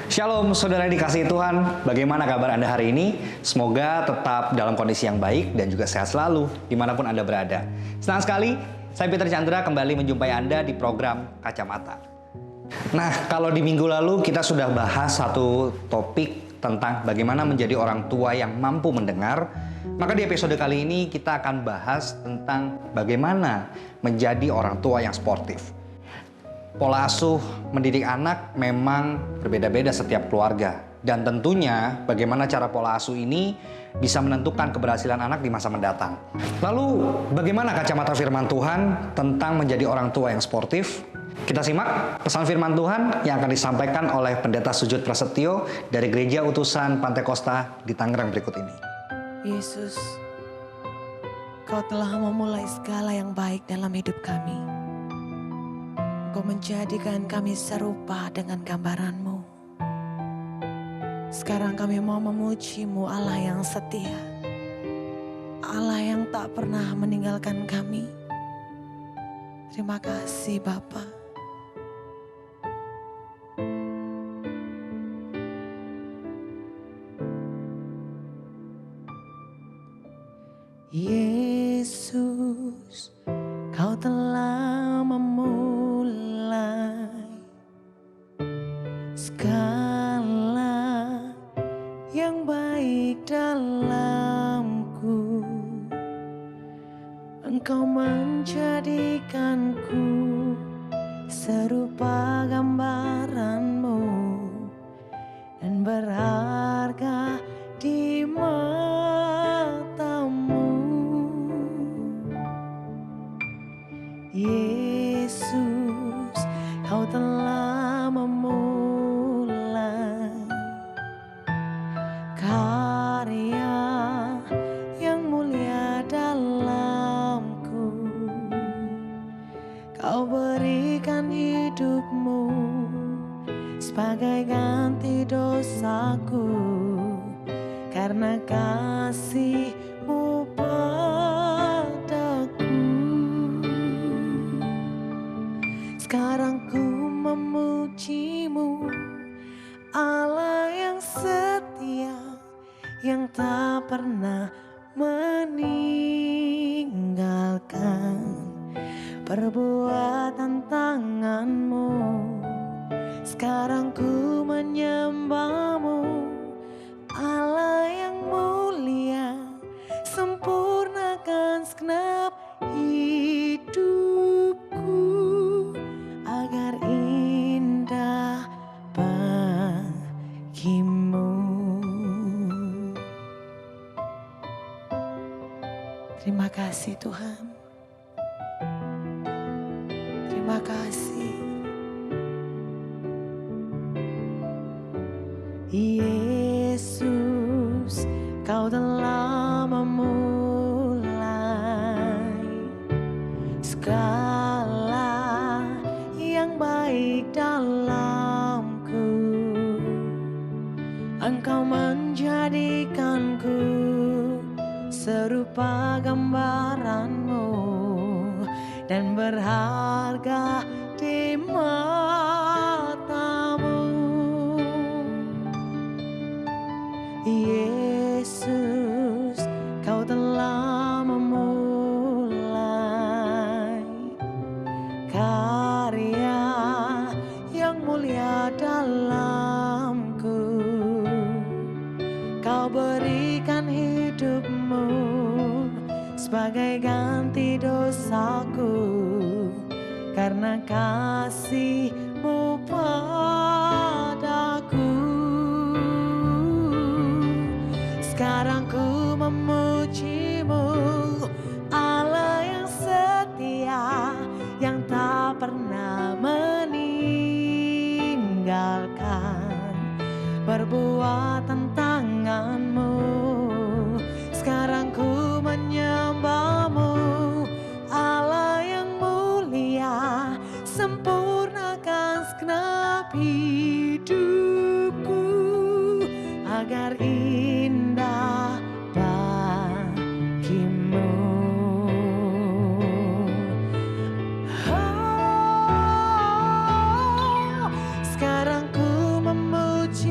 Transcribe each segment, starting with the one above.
Shalom saudara yang dikasihi Tuhan, bagaimana kabar Anda hari ini? Semoga tetap dalam kondisi yang baik dan juga sehat selalu dimanapun Anda berada. Senang sekali, saya Peter Chandra kembali menjumpai Anda di program Kacamata. Nah, kalau di minggu lalu kita sudah bahas satu topik tentang bagaimana menjadi orang tua yang mampu mendengar, maka di episode kali ini kita akan bahas tentang bagaimana menjadi orang tua yang sportif. Pola asuh mendidik anak memang berbeda-beda setiap keluarga. Dan tentunya bagaimana cara pola asuh ini bisa menentukan keberhasilan anak di masa mendatang. Lalu bagaimana kacamata firman Tuhan tentang menjadi orang tua yang sportif? Kita simak pesan firman Tuhan yang akan disampaikan oleh Pendeta Sujud Prasetyo dari Gereja Utusan Pantai Kosta di Tangerang berikut ini. Yesus, Kau telah memulai segala yang baik dalam hidup kami. Kau menjadikan kami serupa dengan gambaran-Mu. Sekarang kami mau memuji-Mu, Allah yang setia, Allah yang tak pernah meninggalkan kami. Terima kasih Bapa. Yesus, Kau telah memulai segala yang baik dalamku. Engkau menjadikanku serupa gambaran-Mu dan berharga di mata-Mu. Yesus, Kau telah memulai karya yang mulia dalamku. Kau berikan hidup-Mu sebagai ganti dosaku, karena kasih-Mu padaku. Sekarang ku memuji-Mu, Allah yang setia, yang tak pernah meninggalkan perbuatan tangan-Mu. Sekarang ku menyembah-Mu, Allah yang mulia, sempurnakan segenap hidupku agar indah bagi-Mu. Terima kasih Tuhan. Terima kasih. Yesus, Kau telah memulai segala yang baik dalamku. Engkau menjadikanku serupa gambaran-Mu dan berharga di mata-Mu. Yesus, Kau telah memulai karya yang mulia dalamku. Kau berikan hidup-Mu sebagai ganti dosaku, karena kasih-Mu padaku. Sekarang ku memuji-Mu, Allah yang setia, yang tak pernah meninggalkan perbuatan tangan-Mu. Sekarang ku menyembah-Mu, Allah yang mulia, sempurnakan segenap hidupku agar indah bagi-Mu. Oh, sekarang ku memuji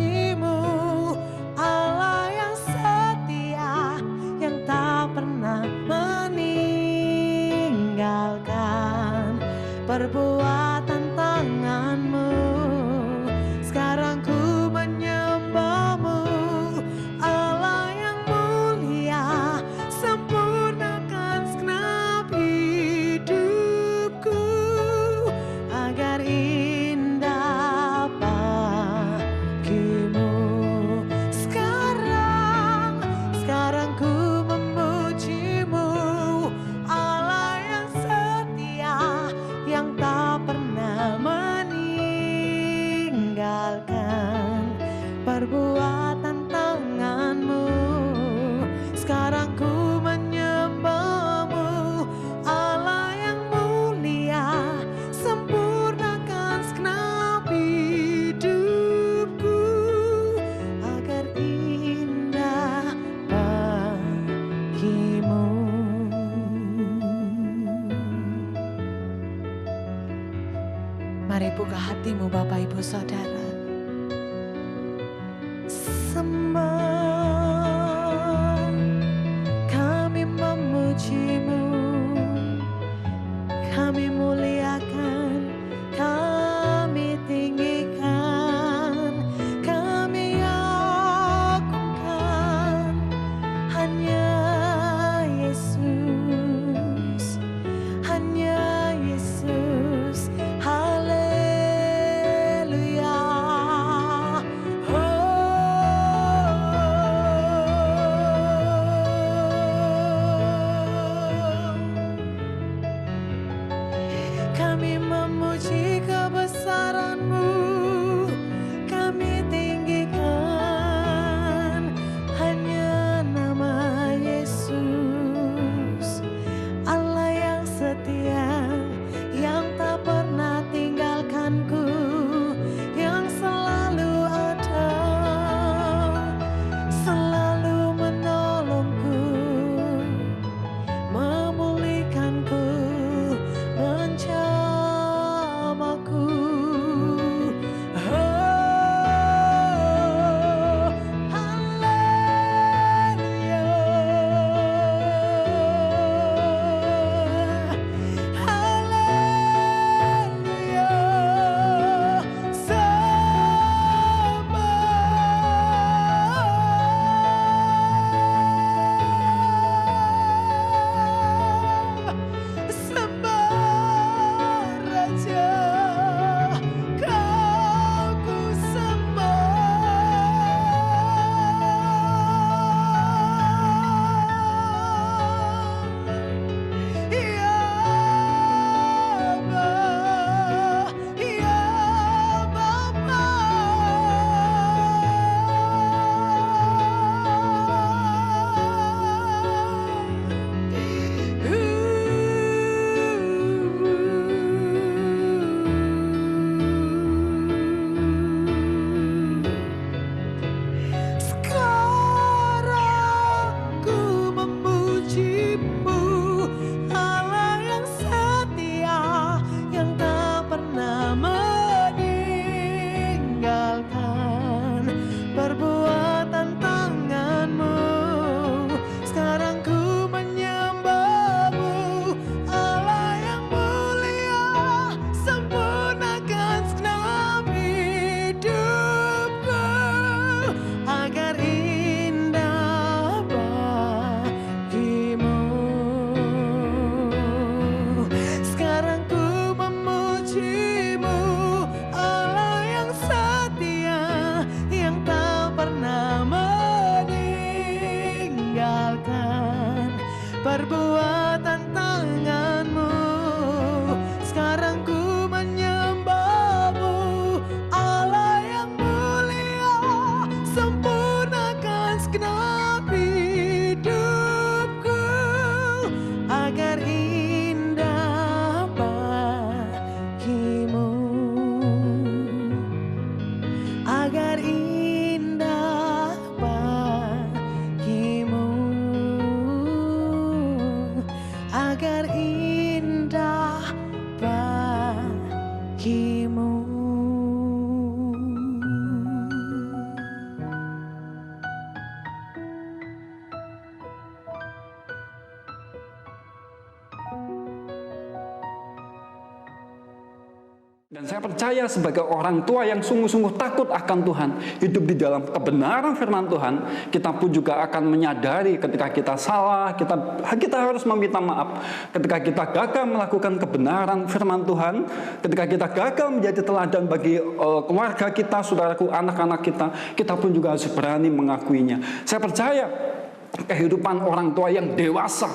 Mari buka hatimu Bapak Ibu Saudara. Sembah, kami memuji-Mu, kami muliakan, kami tinggikan, kami agungkan hanya Yesus, hanya Yesus. Haleluya. Kami memuji kebesaran-Mu, kami tinggikan hanya nama Yesus. Allah yang setia, yang tak pernah tinggalkanku, yang selalu ada, selalu menolongku, memulihkanku, menjamaku. Oh, haleluya, haleluya, sembah Raja, Kau ku sembah. Ya Bapa, ya Bapa. Sekarang ku memuji-Mu, Allah yang setia, yang tak pernah meninggalkan perbuatan tangan-Mu. Sekarang ku menyembah-Mu, Allah yang mulia, sempurnakan segenap hidupku agar indah bagimu. Sekarang ku memuji-Mu, Allah yang setia, yang tak pernah meninggalkan perbuatan tangan-Mu. Sekarang ku menyembah-Mu, Allah yang mulia, sempurnakan segenap hidupku agar indah bagimu, agar indah bagimu, agar indah bagimu. Dan saya percaya sebagai orang tua yang sungguh-sungguh takut akan Tuhan, hidup di dalam kebenaran firman Tuhan, kita pun juga akan menyadari ketika kita salah, kita harus meminta maaf. Ketika kita gagal melakukan kebenaran firman Tuhan, ketika kita gagal menjadi teladan bagi keluarga kita, saudaraku, anak-anak kita pun juga harus berani mengakuinya. Saya percaya kehidupan orang tua yang dewasa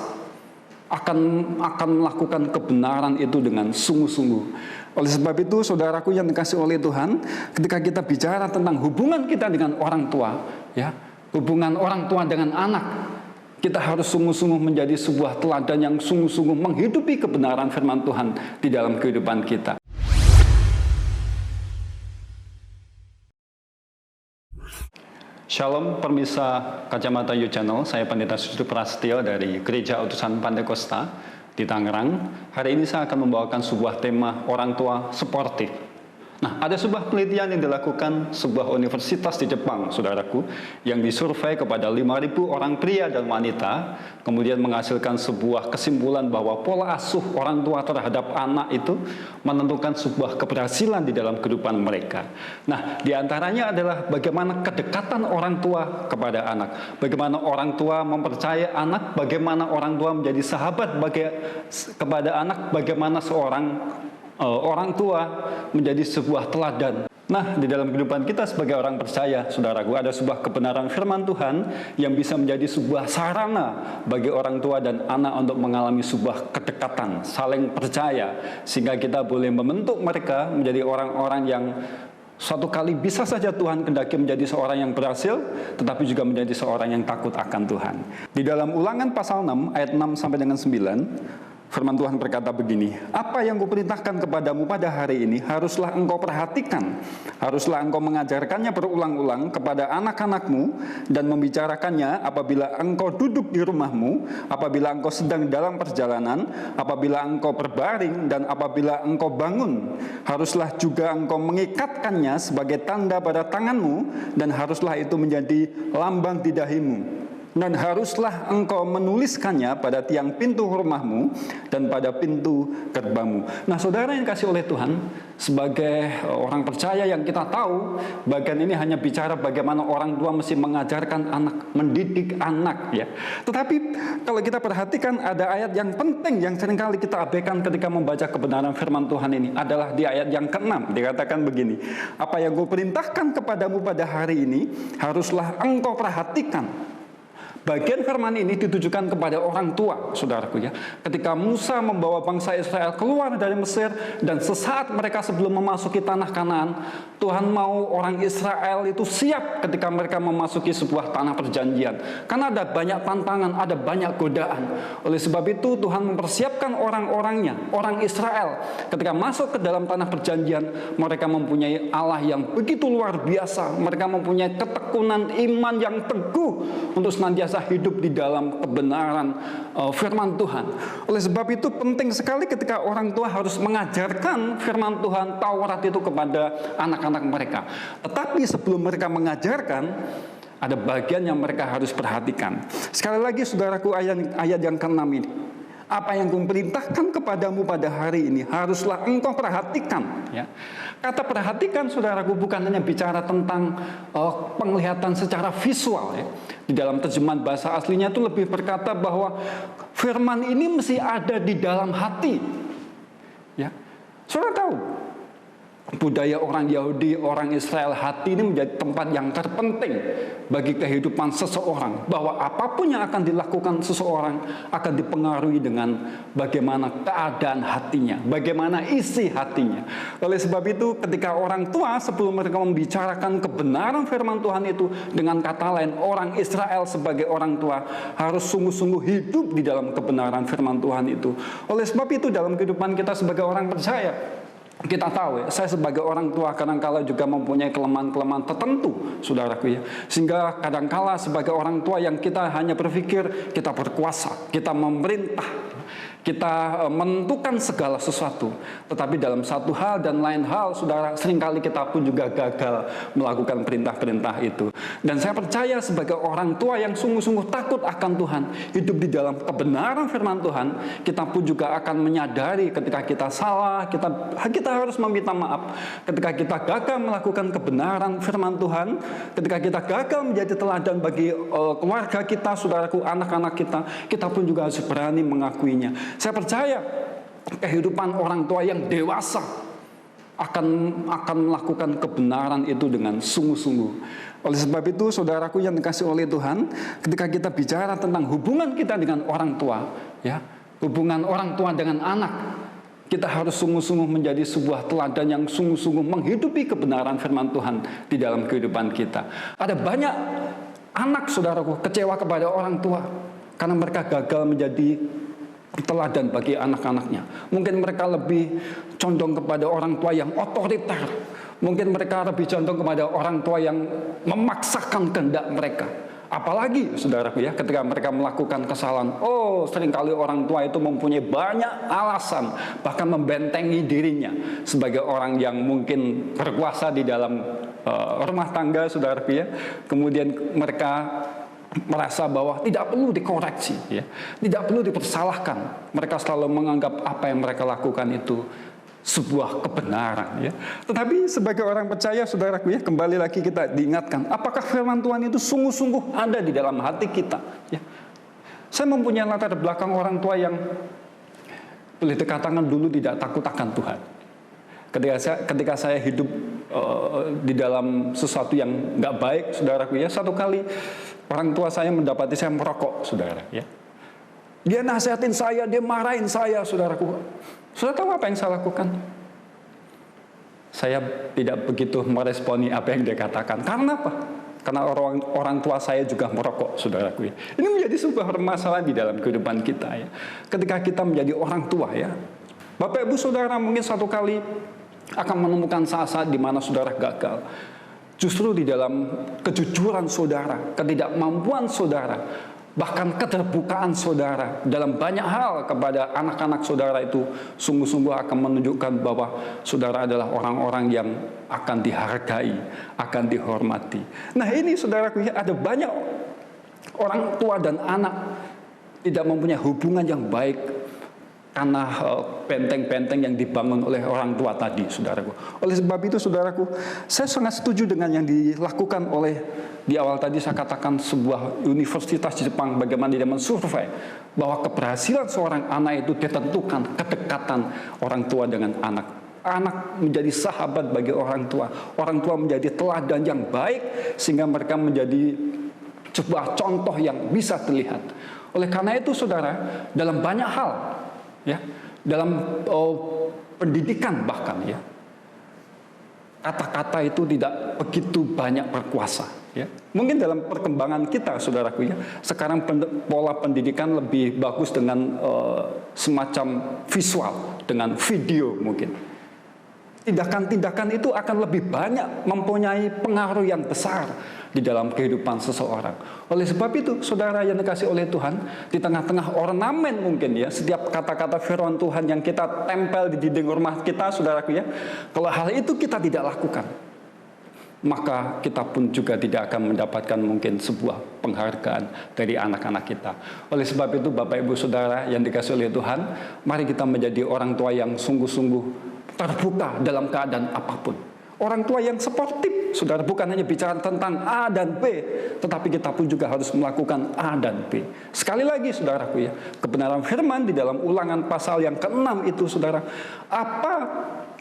akan melakukan kebenaran itu dengan sungguh-sungguh. Oleh sebab itu, saudaraku yang dikasihi oleh Tuhan, ketika kita bicara tentang hubungan kita dengan orang tua, ya, hubungan orang tua dengan anak, kita harus sungguh-sungguh menjadi sebuah teladan yang sungguh-sungguh menghidupi kebenaran firman Tuhan di dalam kehidupan kita. Shalom pemirsa Kacamata You Channel, saya Pendeta Sustu Prasetyo dari Gereja Utusan Pantekosta. di Tangerang. Hari ini saya akan membawakan sebuah tema orang tua sportif. Nah, ada sebuah penelitian yang dilakukan sebuah universitas di Jepang, saudaraku, yang disurvei kepada 5.000 orang pria dan wanita, kemudian menghasilkan sebuah kesimpulan bahwa pola asuh orang tua terhadap anak itu menentukan sebuah keberhasilan di dalam kehidupan mereka. Nah, diantaranya adalah bagaimana kedekatan orang tua kepada anak, bagaimana orang tua mempercayai anak, bagaimana orang tua menjadi sahabat kepada anak, bagaimana seorang orang tua menjadi sebuah teladan. Nah, di dalam kehidupan kita sebagai orang percaya, saudaraku, ada sebuah kebenaran firman Tuhan yang bisa menjadi sebuah sarana bagi orang tua dan anak untuk mengalami sebuah kedekatan, saling percaya, sehingga kita boleh membentuk mereka menjadi orang-orang yang suatu kali bisa saja Tuhan kehendaki menjadi seorang yang berhasil, tetapi juga menjadi seorang yang takut akan Tuhan. Di dalam Ulangan pasal 6, ayat 6 sampai dengan 9, firman Tuhan berkata begini, "Apa yang kuperintahkan kepadamu pada hari ini haruslah engkau perhatikan. Haruslah engkau mengajarkannya berulang-ulang kepada anak-anakmu dan membicarakannya apabila engkau duduk di rumahmu, apabila engkau sedang dalam perjalanan, apabila engkau berbaring, dan apabila engkau bangun. Haruslah juga engkau mengikatkannya sebagai tanda pada tanganmu, dan haruslah itu menjadi lambang di dahimu. Dan haruslah engkau menuliskannya pada tiang pintu rumahmu dan pada pintu gerbangmu." Nah, saudara yang kasih oleh Tuhan, sebagai orang percaya yang kita tahu, bagian ini hanya bicara bagaimana orang tua mesti mengajarkan anak, mendidik anak, ya. Tetapi kalau kita perhatikan, ada ayat yang penting yang seringkali kita abaikan ketika membaca kebenaran firman Tuhan ini, adalah di ayat yang ke-6, dikatakan begini, "Apa yang kuperintahkan kepadamu pada hari ini haruslah engkau perhatikan." Bagian firman ini ditujukan kepada orang tua, saudaraku, ya. Ketika Musa membawa bangsa Israel keluar dari Mesir, dan sesaat mereka sebelum memasuki tanah Kanaan, Tuhan mau orang Israel itu siap ketika mereka memasuki sebuah tanah perjanjian. Karena ada banyak tantangan, ada banyak godaan. Oleh sebab itu Tuhan mempersiapkan orang-orangnya, orang Israel. Ketika masuk ke dalam tanah perjanjian, mereka mempunyai Allah yang begitu luar biasa. Mereka mempunyai ketekunan iman yang teguh untuk senantiasa hidup di dalam kebenaran firman Tuhan. Oleh sebab itu penting sekali ketika orang tua harus mengajarkan firman Tuhan, Taurat itu kepada anak-anak mereka. Tetapi sebelum mereka mengajarkan, ada bagian yang mereka harus perhatikan. Sekali lagi, saudaraku, ayat yang ke-6 ini. Apa yang kuperintahkan kepadamu pada hari ini haruslah engkau perhatikan, ya. Kata perhatikan, saudaraku, bukan hanya bicara tentang penglihatan secara visual, ya. Di dalam terjemahan bahasa aslinya itu lebih berkata bahwa firman ini mesti ada di dalam hati, ya. Saudara tahu, budaya orang Yahudi, orang Israel, hati ini menjadi tempat yang terpenting bagi kehidupan seseorang. Bahwa apapun yang akan dilakukan seseorang akan dipengaruhi dengan bagaimana keadaan hatinya, bagaimana isi hatinya. Oleh sebab itu, ketika orang tua sebelum mereka membicarakan kebenaran firman Tuhan itu, dengan kata lain, orang Israel sebagai orang tua harus sungguh-sungguh hidup di dalam kebenaran firman Tuhan itu. Oleh sebab itu, dalam kehidupan kita sebagai orang percaya, kita tahu, ya, saya sebagai orang tua kadangkala juga mempunyai kelemahan-kelemahan tertentu, saudaraku, ya. Sehingga kadangkala sebagai orang tua yang kita hanya berpikir kita berkuasa, kita memerintah, kita menentukan segala sesuatu. Tetapi dalam satu hal dan lain hal, saudara, seringkali kita pun juga gagal melakukan perintah-perintah itu. Dan saya percaya sebagai orang tua yang sungguh-sungguh takut akan Tuhan, hidup di dalam kebenaran firman Tuhan, kita pun juga akan menyadari ketika kita salah, kita harus meminta maaf. Ketika kita gagal melakukan kebenaran firman Tuhan, ketika kita gagal menjadi teladan bagi keluarga kita, saudaraku, anak-anak kita pun juga harus berani mengakuinya. Saya percaya kehidupan orang tua yang dewasa akan melakukan kebenaran itu dengan sungguh-sungguh. Oleh sebab itu, saudaraku yang dikasihi oleh Tuhan, ketika kita bicara tentang hubungan kita dengan orang tua, ya, hubungan orang tua dengan anak, kita harus sungguh-sungguh menjadi sebuah teladan yang sungguh-sungguh menghidupi kebenaran firman Tuhan di dalam kehidupan kita. Ada banyak anak, saudaraku, kecewa kepada orang tua karena mereka gagal menjadi teladan bagi anak-anaknya. Mungkin mereka lebih condong kepada orang tua yang otoriter. Mungkin mereka lebih condong kepada orang tua yang memaksakan kehendak mereka. Apalagi saudaraku ya, ketika mereka melakukan kesalahan, seringkali orang tua itu mempunyai banyak alasan, bahkan membentengi dirinya sebagai orang yang mungkin berkuasa di dalam rumah tangga, saudaraku ya. Kemudian mereka merasa bahwa tidak perlu dikoreksi, ya, tidak perlu dipersalahkan. Mereka selalu menganggap apa yang mereka lakukan itu sebuah kebenaran, ya. Tetapi sebagai orang percaya, saudaraku ya, kembali lagi kita diingatkan, apakah firman Tuhan itu sungguh-sungguh ada di dalam hati kita, ya. Saya mempunyai latar belakang orang tua yang boleh dikatakan dulu tidak takut akan Tuhan. Ketika saya hidup di dalam sesuatu yang nggak baik, saudaraku ya, satu kali orang tua saya mendapati saya merokok, saudara, ya. Dia nasihatin saya, dia marahin saya, saudaraku. Saudara tahu apa yang saya lakukan? Saya tidak begitu meresponi apa yang dia katakan. Karena apa? Karena orang tua saya juga merokok, saudaraku. Ini menjadi sebuah permasalahan di dalam kehidupan kita, ya. Ketika kita menjadi orang tua, ya, Bapak Ibu Saudara mungkin satu kali akan menemukan saat-saat di mana saudara gagal. Justru di dalam kejujuran saudara, ketidakmampuan saudara, bahkan keterbukaan saudara dalam banyak hal kepada anak-anak saudara itu sungguh-sungguh akan menunjukkan bahwa saudara adalah orang-orang yang akan dihargai, akan dihormati. Nah ini saudaraku, ada banyak orang tua dan anak tidak mempunyai hubungan yang baik karena benteng-benteng yang dibangun oleh orang tua tadi, saudaraku. Oleh sebab itu, saudaraku, saya sangat setuju dengan yang dilakukan oleh, di awal tadi saya katakan sebuah universitas di Jepang, bagaimana dia mensurvei bahwa keberhasilan seorang anak itu ditentukan kedekatan orang tua dengan anak. Anak menjadi sahabat bagi orang tua menjadi teladan yang baik, sehingga mereka menjadi sebuah contoh yang bisa terlihat. Oleh karena itu, saudara, dalam banyak hal, ya, dalam pendidikan bahkan, ya, kata-kata itu tidak begitu banyak berkuasa, ya. Mungkin dalam perkembangan kita, saudaraku ya, sekarang pola pendidikan lebih bagus dengan semacam visual, dengan video mungkin. Tindakan-tindakan itu akan lebih banyak mempunyai pengaruh yang besar di dalam kehidupan seseorang. Oleh sebab itu, saudara yang dikasihi oleh Tuhan, di tengah-tengah ornamen mungkin ya, setiap kata-kata firman Tuhan yang kita tempel di dinding rumah kita, saudaraku ya, kalau hal itu kita tidak lakukan, maka kita pun juga tidak akan mendapatkan mungkin sebuah penghargaan dari anak-anak kita. Oleh sebab itu, Bapak Ibu Saudara yang dikasihi oleh Tuhan, mari kita menjadi orang tua yang sungguh-sungguh terbuka dalam keadaan apapun. Orang tua yang sportif, saudara, bukan hanya bicara tentang A dan B, tetapi kita pun juga harus melakukan A dan B. Sekali lagi, saudaraku ya, kebenaran firman di dalam Ulangan pasal yang ke-6 itu, saudara, apa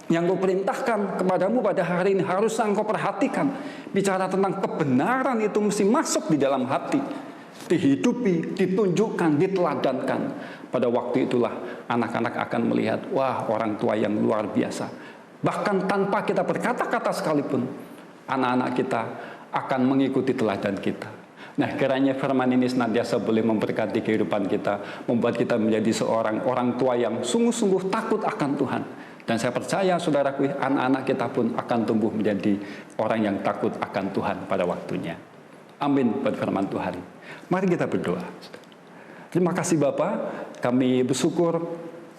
yang kau perintahkan kepadamu pada hari ini harus engkau perhatikan. Bicara tentang kebenaran itu mesti masuk di dalam hati, dihidupi, ditunjukkan, diteladankan. Pada waktu itulah anak-anak akan melihat, wah, orang tua yang luar biasa. Bahkan tanpa kita berkata-kata sekalipun, anak-anak kita akan mengikuti teladan kita. Nah, kiranya firman ini senantiasa boleh memberkati kehidupan kita, membuat kita menjadi seorang orang tua yang sungguh-sungguh takut akan Tuhan. Dan saya percaya, saudaraku, anak-anak kita pun akan tumbuh menjadi orang yang takut akan Tuhan pada waktunya. Amin buat firman Tuhan. Mari kita berdoa. Terima kasih Bapa, kami bersyukur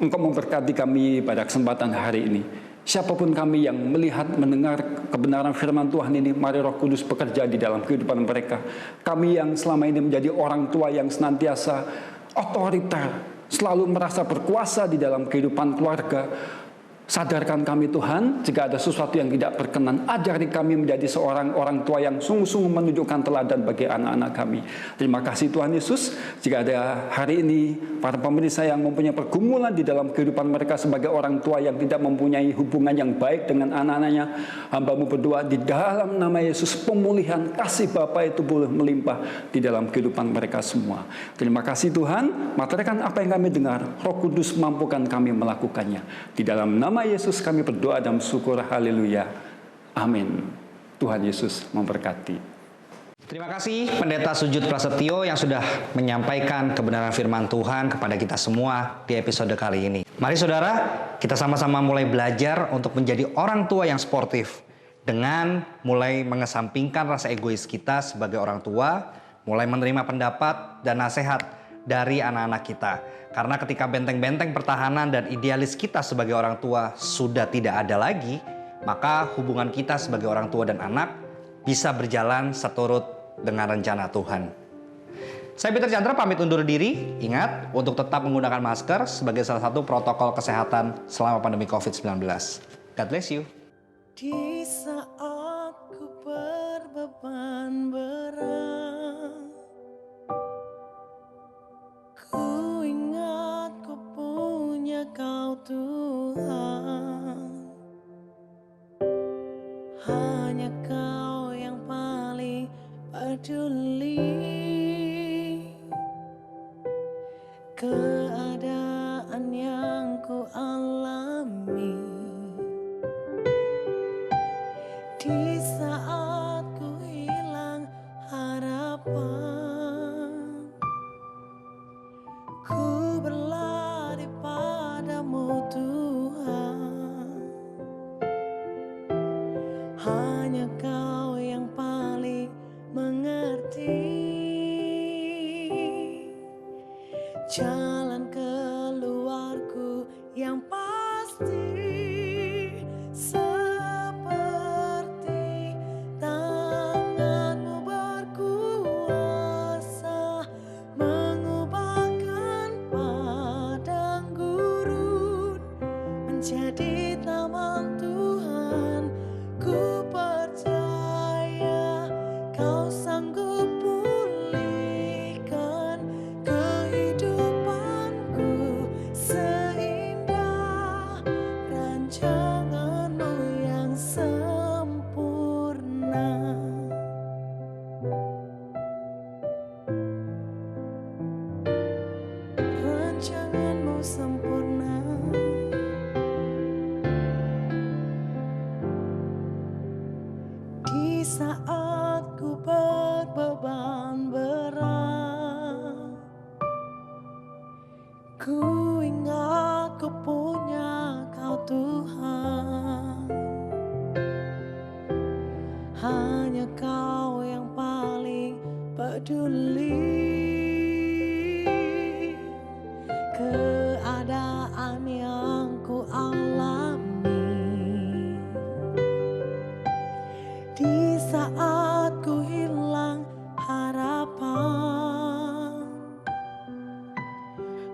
Engkau memberkati kami pada kesempatan hari ini. Siapapun kami yang melihat, mendengar kebenaran firman Tuhan ini, mari Roh Kudus bekerja di dalam kehidupan mereka. Kami yang selama ini menjadi orang tua yang senantiasa otoriter, selalu merasa berkuasa di dalam kehidupan keluarga, sadarkan kami Tuhan, jika ada sesuatu yang tidak berkenan, ajari kami menjadi seorang orang tua yang sungguh-sungguh menunjukkan teladan bagi anak-anak kami. Terima kasih Tuhan Yesus, jika ada hari ini para pemirsa yang mempunyai pergumulan di dalam kehidupan mereka sebagai orang tua yang tidak mempunyai hubungan yang baik dengan anak-anaknya, hamba-Mu berdoa di dalam nama Yesus, pemulihan kasih Bapa itu boleh melimpah di dalam kehidupan mereka semua. Terima kasih Tuhan, materikan apa yang kami dengar, Roh Kudus mampukan kami melakukannya. Di dalam nama Yesus kami berdoa dan bersyukur, haleluya, amin. Tuhan Yesus memberkati. Terima kasih Pendeta Sujud Prasetyo yang sudah menyampaikan kebenaran firman Tuhan kepada kita semua di episode kali ini. Mari saudara, kita sama-sama mulai belajar untuk menjadi orang tua yang sportif, dengan mulai mengesampingkan rasa egois kita sebagai orang tua mulai menerima pendapat dan nasihat dari anak-anak kita. Karena ketika benteng-benteng pertahanan dan idealis kita sebagai orang tua sudah tidak ada lagi, maka hubungan kita sebagai orang tua dan anak bisa berjalan seturut dengan rencana Tuhan. Saya Peter Chandra pamit undur diri. Ingat untuk tetap menggunakan masker sebagai salah satu protokol kesehatan selama pandemi COVID-19. God bless you. Di saat ku berbeban berat, ku ingat ku punya Kau Tuhan. Hanya Kau yang paling peduli. Keadaan yang ku alami, di saat ku hilang harapan, ku berlari padamu Tuhan. Hanya Kau yang paling mengerti jalan keluarku yang pasti. Seperti tangan-Mu berkuasa mengubahkan padang gurun menjadi taman Tuhan. Ku percaya Kau sanggup pulihkan kehidupanku seindah rancangan-Mu yang sempurna. Rancangan-Mu sempurna. Di saat ku berbeban berat, ku ingat ku punya Kau Tuhan. Hanya Kau yang paling peduli. Keadaan yang ku alami, di saat ku hilang harapan,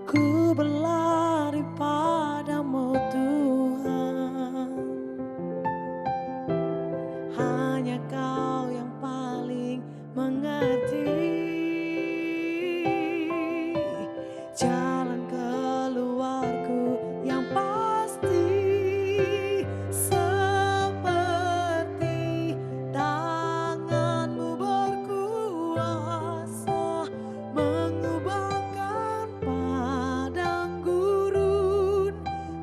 ku berlari padamu Tuhan. Hanya Kau yang paling mengerti jalan keluarku yang pasti. Seperti tangan-Mu berkuasa mengubahkan padang gurun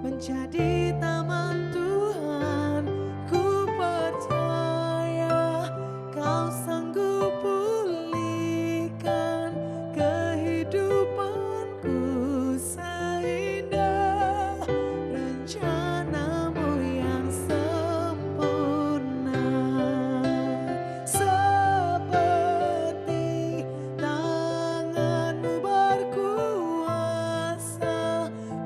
menjadi taman Tuhan. Ku percaya Kau sanggup pulihkan kehidupanku seindah rencana-Mu yang sempurna. Seperti tangan-Mu berkuasa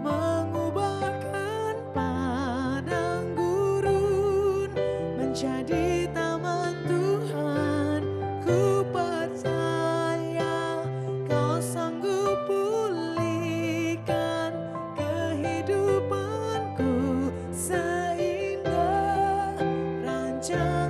mengubahkan padang gurun menjadi taman Tuhan. Ku percaya Kau sanggup pulihkan kehidupanku seindah rancangan